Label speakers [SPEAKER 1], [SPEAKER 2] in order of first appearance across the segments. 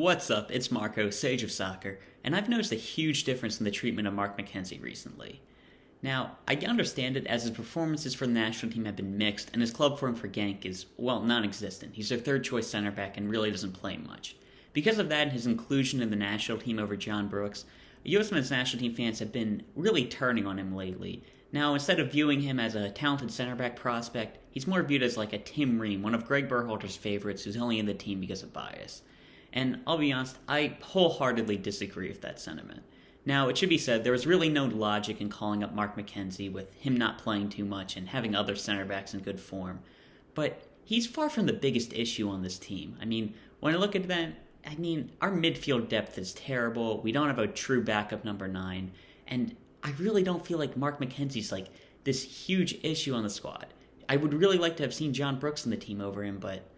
[SPEAKER 1] What's up? It's Marco, Sage of Soccer, and I've noticed a huge difference in the treatment of Mark McKenzie recently. Now, I understand it as his performances for the national team have been mixed, and his club form for Genk is, well, non-existent. He's their third-choice center back and really doesn't play much. Because of that and his inclusion in the national team over John Brooks, USMNT national team fans have been really turning on him lately. Now, instead of viewing him as a talented center back prospect, he's more viewed as like a Tim Ream, one of Greg Berhalter's favorites who's only in the team because of bias. And I'll be honest, I wholeheartedly disagree with that sentiment. Now, it should be said, there was really no logic in calling up Mark McKenzie with him not playing too much and having other center backs in good form. But he's far from the biggest issue on this team. When I look at that, our midfield depth is terrible. We don't have a true backup number 9. And I really don't feel like Mark McKenzie's like this huge issue on the squad. I would really like to have seen John Brooks in the team over him, but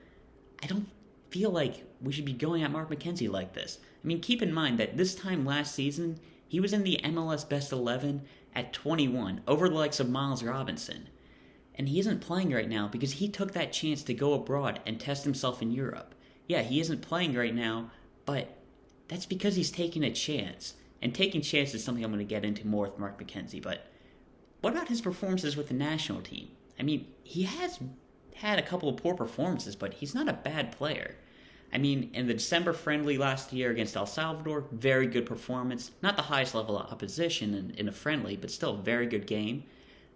[SPEAKER 1] I don't feel like we should be going at Mark McKenzie like this. Keep in mind that this time last season, he was in the MLS Best 11 at 21, over the likes of Miles Robinson. And he isn't playing right now because he took that chance to go abroad and test himself in Europe. Yeah, he isn't playing right now, but that's because he's taking a chance. And taking chances is something I'm going to get into more with Mark McKenzie. But what about his performances with the national team? He has had a couple of poor performances, but he's not a bad player. In the December friendly last year against El Salvador, very good performance. Not the highest level of opposition in a friendly, but still a very good game.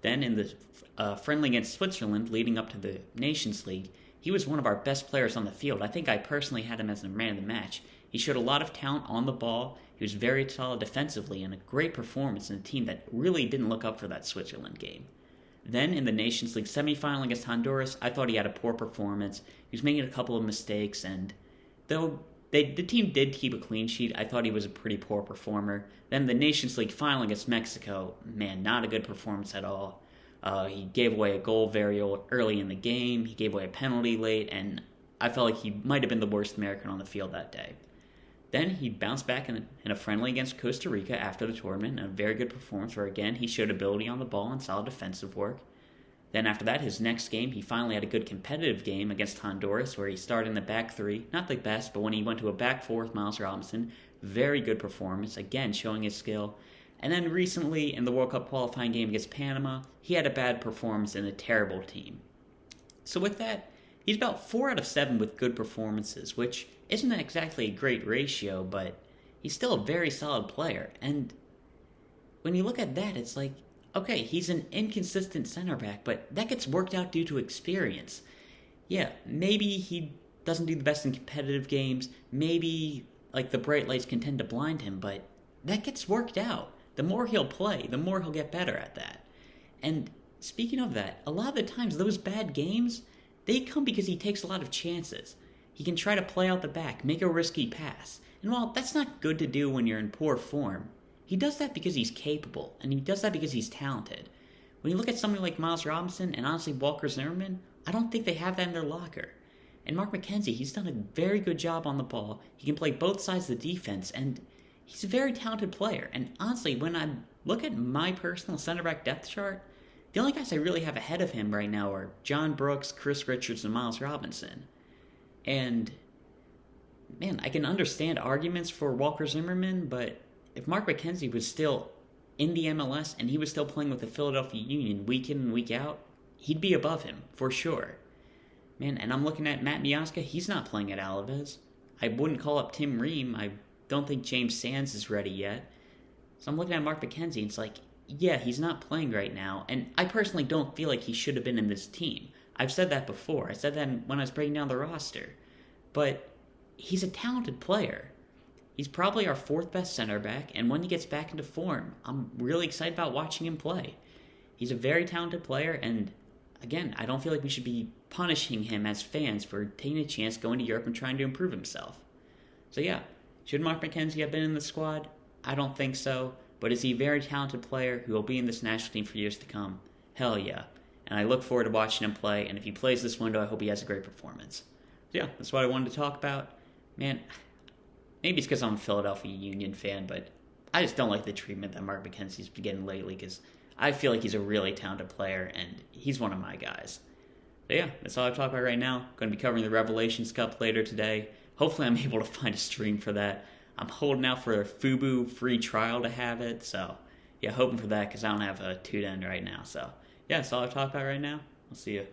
[SPEAKER 1] Then in the friendly against Switzerland, leading up to the Nations League, he was one of our best players on the field. I think I personally had him as the man of the match. He showed a lot of talent on the ball. He was very solid defensively and a great performance in a team that really didn't look up for that Switzerland game. Then in the Nations League semifinal against Honduras, I thought he had a poor performance. He was making a couple of mistakes, and though the team did keep a clean sheet, I thought he was a pretty poor performer. Then the Nations League final against Mexico, not a good performance at all. He gave away a goal very early in the game. He gave away a penalty late, and I felt like he might have been the worst American on the field that day. Then he bounced back in a friendly against Costa Rica after the tournament, a very good performance where, again, he showed ability on the ball and solid defensive work. Then after that, his next game, he finally had a good competitive game against Honduras where he started in the back 3. Not the best, but when he went to a back 4 with Miles Robinson, very good performance, again, showing his skill. And then recently, in the World Cup qualifying game against Panama, he had a bad performance in a terrible team. So with that, he's about 4 out of 7 with good performances, which isn't exactly a great ratio, but he's still a very solid player. And when you look at that, it's like, okay, he's an inconsistent center back, but that gets worked out due to experience. Yeah, maybe he doesn't do the best in competitive games. Maybe the bright lights can tend to blind him, but that gets worked out. The more he'll play, the more he'll get better at that. And speaking of that, a lot of the times those bad games, they come because he takes a lot of chances. He can try to play out the back, make a risky pass. And while that's not good to do when you're in poor form, he does that because he's capable, and he does that because he's talented. When you look at somebody like Miles Robinson and honestly Walker Zimmerman, I don't think they have that in their locker. And Mark McKenzie, he's done a very good job on the ball. He can play both sides of the defense, and he's a very talented player. And honestly, when I look at my personal center back depth chart, the only guys I really have ahead of him right now are John Brooks, Chris Richards, and Miles Robinson. And, I can understand arguments for Walker Zimmerman, but if Mark McKenzie was still in the MLS and he was still playing with the Philadelphia Union week in and week out, he'd be above him, for sure. And I'm looking at Matt Miazga, he's not playing at Alaves. I wouldn't call up Tim Ream. I don't think James Sands is ready yet. So I'm looking at Mark McKenzie, and it's like, yeah, he's not playing right now, and I personally don't feel like he should have been in this team. I've said that before. I said that when I was breaking down the roster. But he's a talented player. He's probably our 4th best center back, and when he gets back into form, I'm really excited about watching him play. He's a very talented player, and again, I don't feel like we should be punishing him as fans for taking a chance going to Europe and trying to improve himself. So yeah, should Mark McKenzie have been in the squad? I don't think so, but is he a very talented player who will be in this national team for years to come? Hell yeah. And I look forward to watching him play, and if he plays this window, I hope he has a great performance. So yeah, that's what I wanted to talk about. Maybe it's because I'm a Philadelphia Union fan, but I just don't like the treatment that Mark McKenzie's been getting lately, because I feel like he's a really talented player, and he's one of my guys. So yeah, that's all I've talked about right now. Going to be covering the Revelations Cup later today. hopefully I'm able to find a stream for that. I'm holding out for a Fubu free trial to have it, so yeah, hoping for that because I don't have a 2 to end right now. So yeah, that's all I've talked about right now. I'll see you.